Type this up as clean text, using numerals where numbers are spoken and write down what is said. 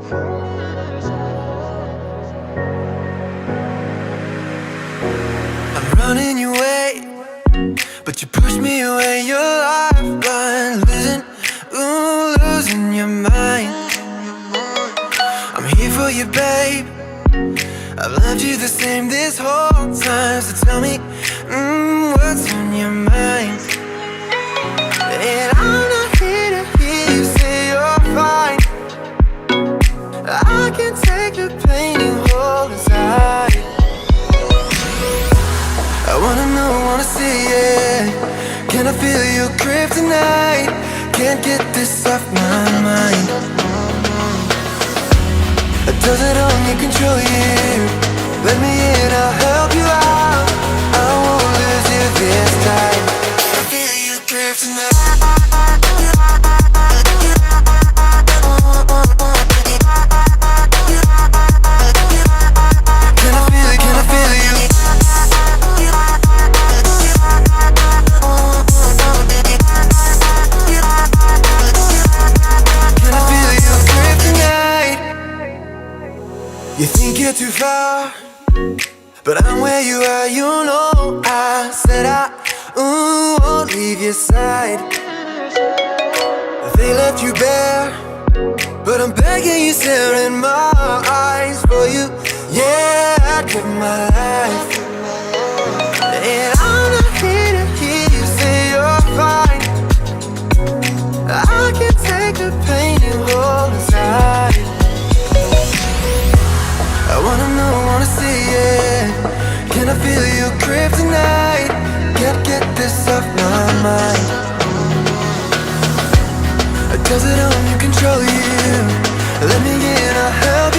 I'm running your way, but you push me away. Your lifeline, losing your mind. I'm here for you, babe. I've loved you the same this whole time. So tell me, what's on your mind? And I'm not here to hear you say you're fine. I can take the pain you hold inside. I wanna know, wanna see it. Can I feel your grip tonight? Can't get this off my mind. Does it only control you? Let me in, I'll help you out. I won't lose you this time. I feel your grip tonight. Can I feel it, can I feel you? Can I feel your grip tonight? You think you're too far, but I'm where you are, you know. I said I won't leave your side. They left you bare, but I'm begging you, stare in my eyes. For you, yeah, I'd give my life. And I'm not here to hear you say you're fine. I can take the pain you hold inside. I wanna know, wanna see it. Can I feel your grip tonight? Can't get this off my mind. Does it only control you? Let me in, I'll help